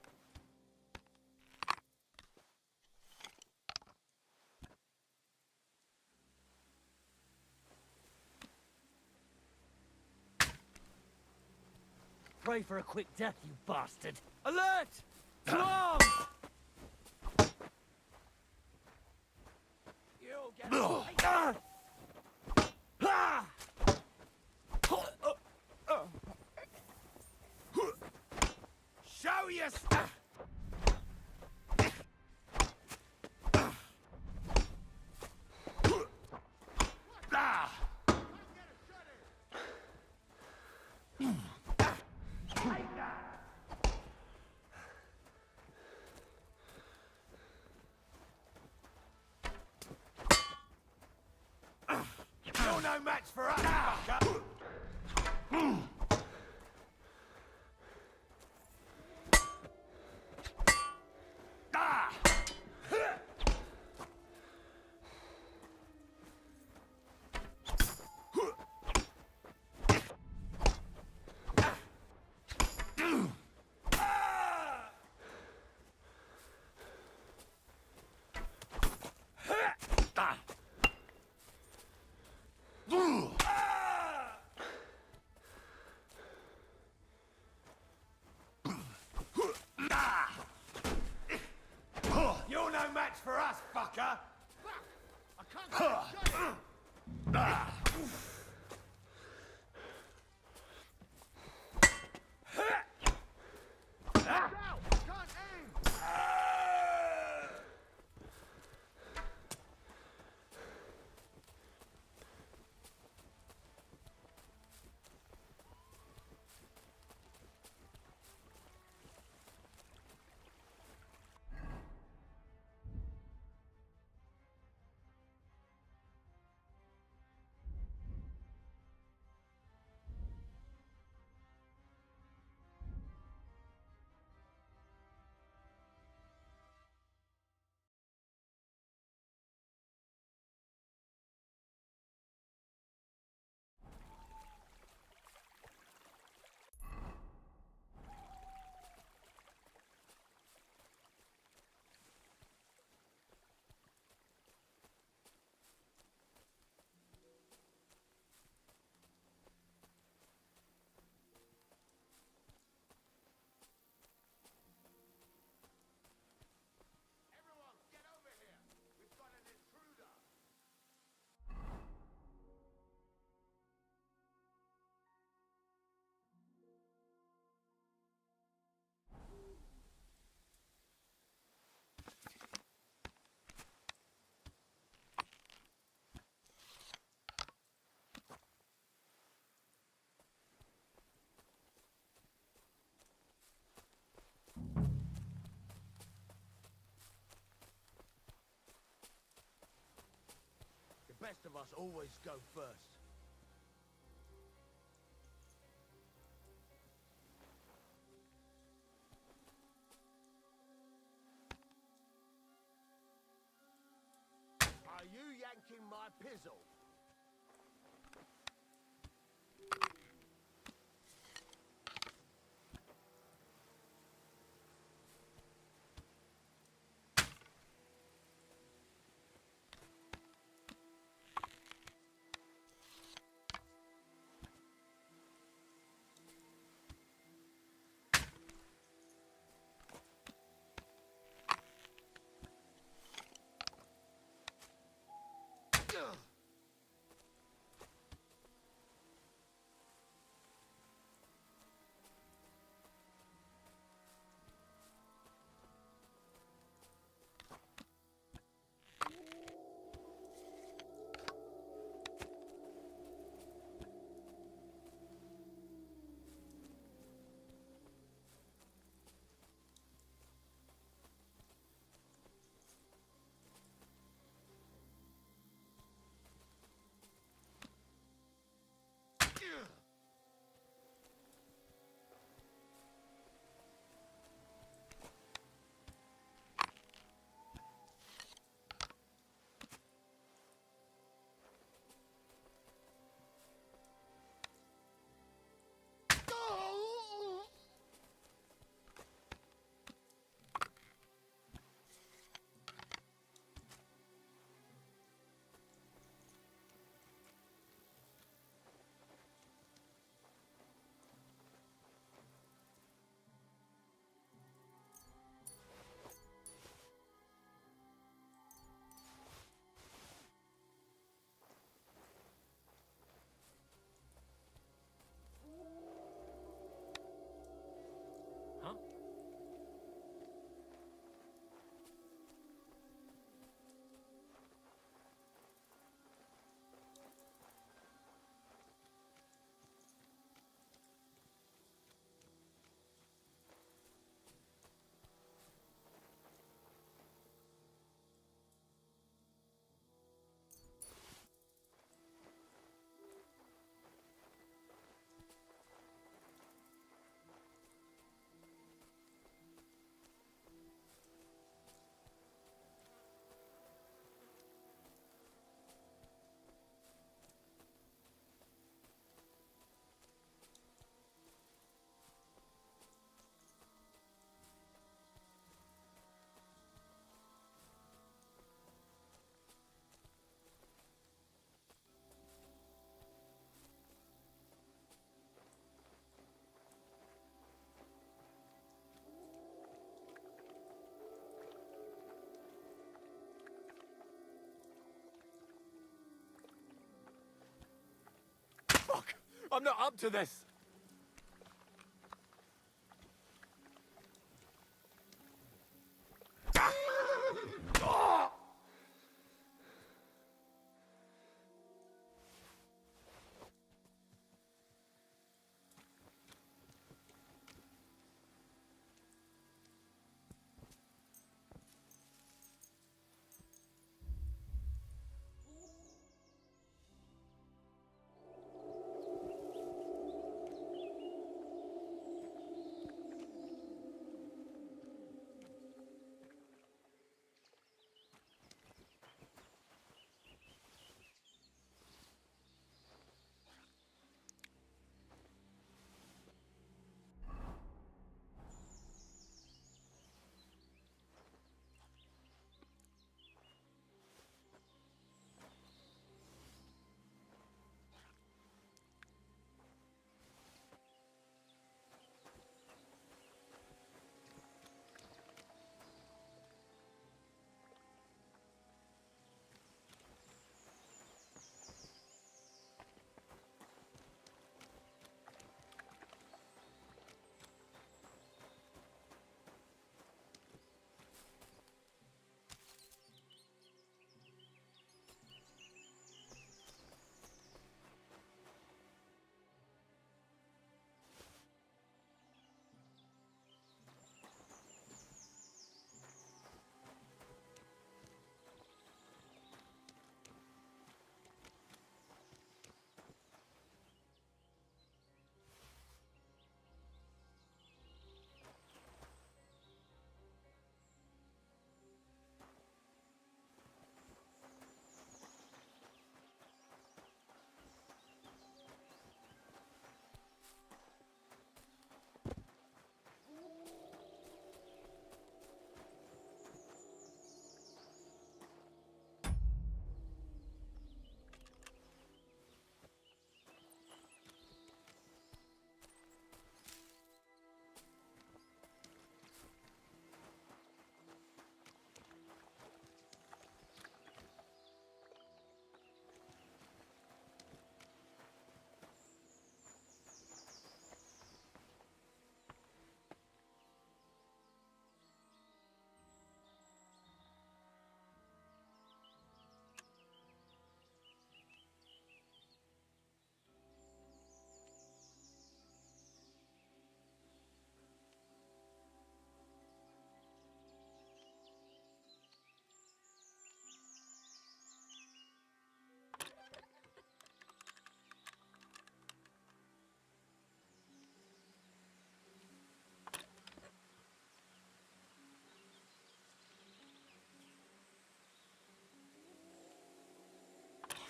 [SPEAKER 6] Pray for a quick death, you bastard!
[SPEAKER 8] Alert! To arms! You'll get Show your stuff! You're no match for us, fucker! You're no match for us, fucker! I can't The best of us always go first. Are you yanking my pizzle?
[SPEAKER 3] I'm not up to this.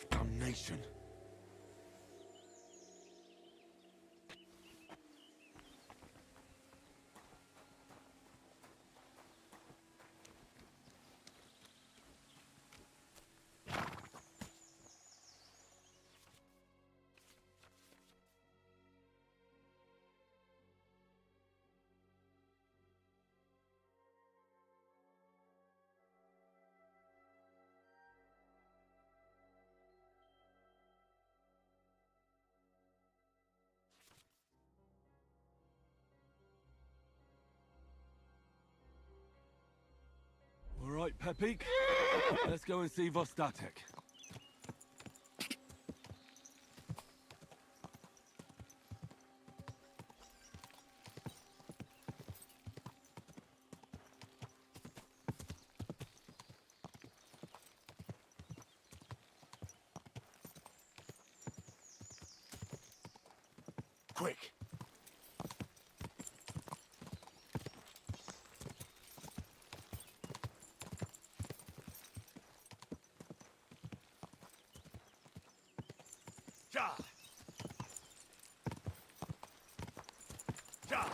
[SPEAKER 3] Damnation. All right, Pepik. Let's go and see Vostatek. Quick. Ja. Ja.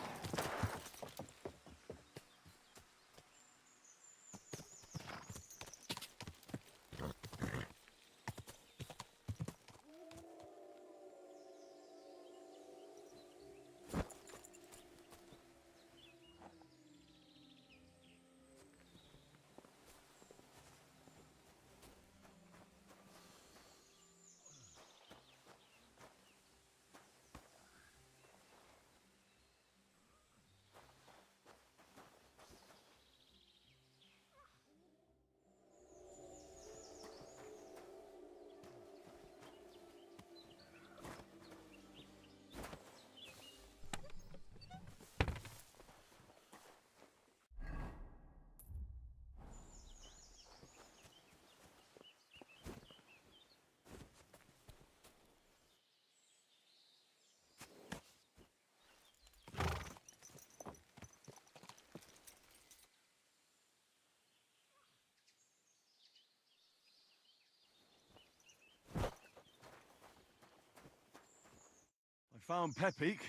[SPEAKER 3] found Pepik.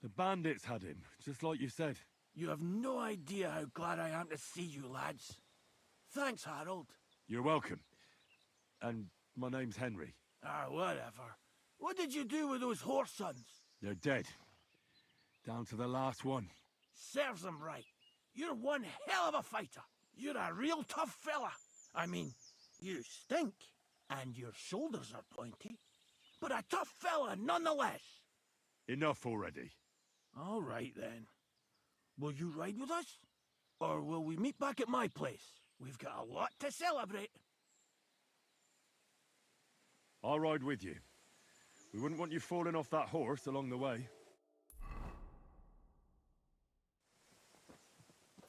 [SPEAKER 3] The bandits had him, just like you said.
[SPEAKER 8] You have no idea how glad I am to see you, lads. Thanks, Harold.
[SPEAKER 3] You're welcome. And my name's Henry.
[SPEAKER 8] Ah, whatever. What did you do with those horse sons?
[SPEAKER 3] They're dead. Down to the last one.
[SPEAKER 8] Serves them right. You're one hell of a fighter. You're a real tough fella. I mean, you stink, and your shoulders are pointy. But a tough fella nonetheless.
[SPEAKER 3] Enough already.
[SPEAKER 8] All right, then. Will you ride with us? Or will we meet back at my place? We've got a lot to celebrate.
[SPEAKER 3] I'll ride with you. We wouldn't want you falling off that horse along the way.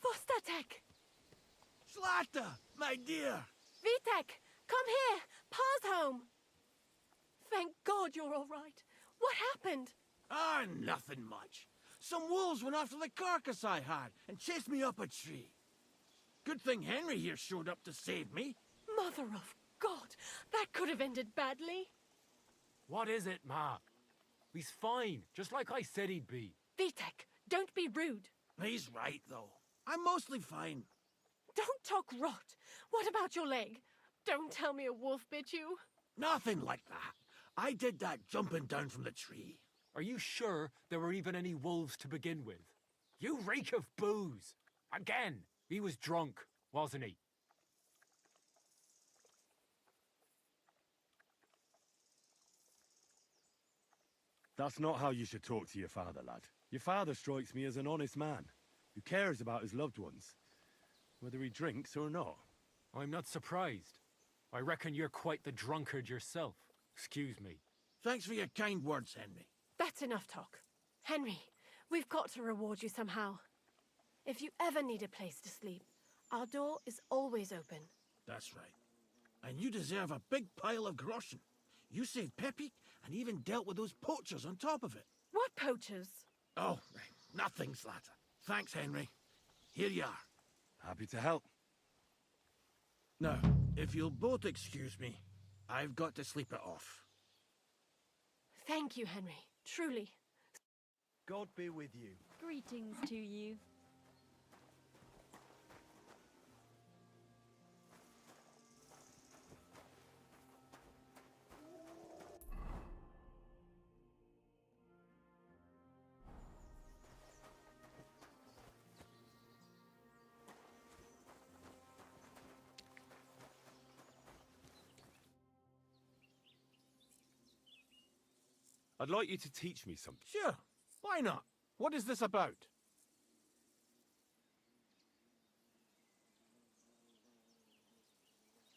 [SPEAKER 4] Vostatek!
[SPEAKER 8] Slata, my dear.
[SPEAKER 4] Vitek! Come here! Pa's home! Thank God you're all right. What happened?
[SPEAKER 8] Ah, nothing much. Some wolves went after the carcass I had and chased me up a tree. Good thing Henry here showed up to save me.
[SPEAKER 4] Mother of God! That could have ended badly.
[SPEAKER 10] What is it, Ma? He's fine, just like I said he'd be.
[SPEAKER 4] Vitek, don't be rude.
[SPEAKER 8] He's right, though. I'm mostly fine.
[SPEAKER 4] Don't talk rot. What about your leg? Don't tell me a wolf bit you.
[SPEAKER 8] Nothing like that. I did that jumping down from the tree.
[SPEAKER 10] Are you sure there were even any wolves to begin with? You reek of booze. Again, he was drunk, wasn't he?
[SPEAKER 3] That's not how you should talk to your father, lad. Your father strikes me as an honest man, who cares about his loved ones, whether he drinks or not.
[SPEAKER 10] I'm not surprised. I reckon you're quite the drunkard yourself. Excuse me.
[SPEAKER 8] Thanks for your kind words, Henry.
[SPEAKER 4] That's enough talk. Henry, we've got to reward you somehow. If you ever need a place to sleep, our door is always open.
[SPEAKER 8] That's right. And you deserve a big pile of groschen. You saved Pepik and even dealt with those poachers on top of it.
[SPEAKER 4] What poachers?
[SPEAKER 8] Oh, nothing, Slatter. Thanks, Henry. Here you are.
[SPEAKER 3] Happy to help.
[SPEAKER 8] Now, if you'll both excuse me, I've got to sleep it off.
[SPEAKER 4] Thank you, Henry. Truly.
[SPEAKER 5] God be with you.
[SPEAKER 11] Greetings to you.
[SPEAKER 3] I'd like you to teach me something.
[SPEAKER 8] Sure. Why not? What is this about?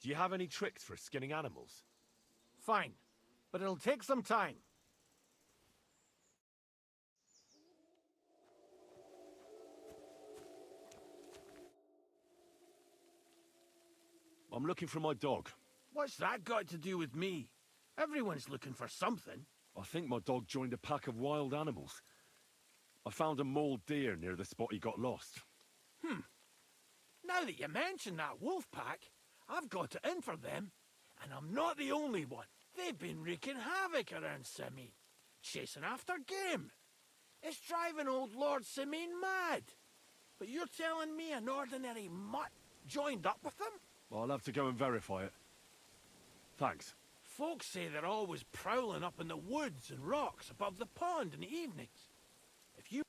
[SPEAKER 3] Do you have any tricks for skinning animals?
[SPEAKER 8] Fine. But it'll take some time.
[SPEAKER 3] I'm looking for my dog.
[SPEAKER 8] What's that got to do with me? Everyone's looking for something.
[SPEAKER 3] I think my dog joined a pack of wild animals. I found a mauled deer near the spot he got lost.
[SPEAKER 8] Now that you mention that wolf pack, I've got it in for them. And I'm not the only one. They've been wreaking havoc around Simene, chasing after game. It's driving old Lord Simene mad. But you're telling me an ordinary mutt joined up with them?
[SPEAKER 3] Well, I'll have to go and verify it. Thanks.
[SPEAKER 8] Folks say they're always prowling up in the woods and rocks above the pond in the evenings. If you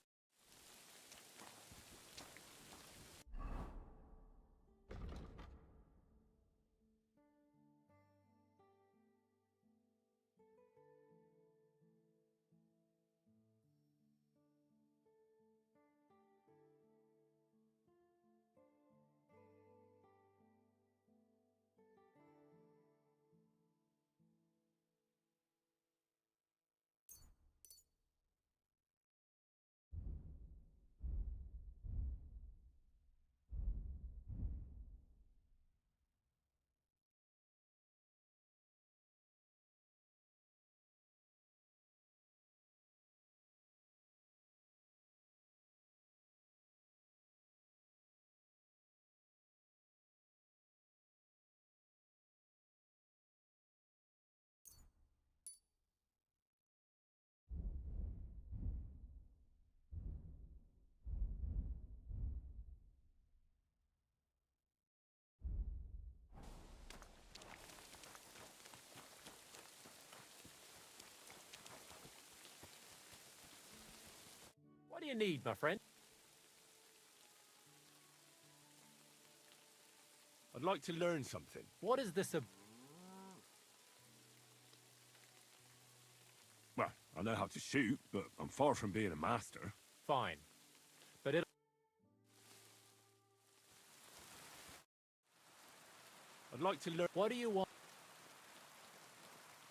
[SPEAKER 10] do you need, my friend?
[SPEAKER 3] I'd like to learn something.
[SPEAKER 10] What is this
[SPEAKER 3] Well, I know how to shoot, but I'm far from being a master.
[SPEAKER 10] Fine. But it...
[SPEAKER 3] I'd like to learn...
[SPEAKER 10] What do you want?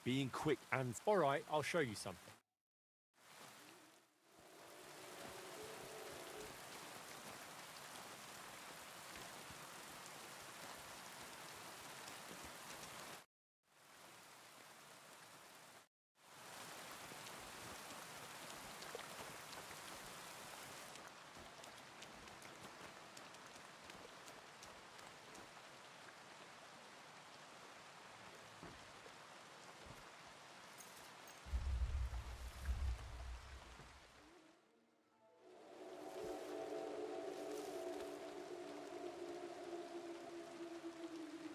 [SPEAKER 3] Being quick and...
[SPEAKER 10] All right, I'll show you something.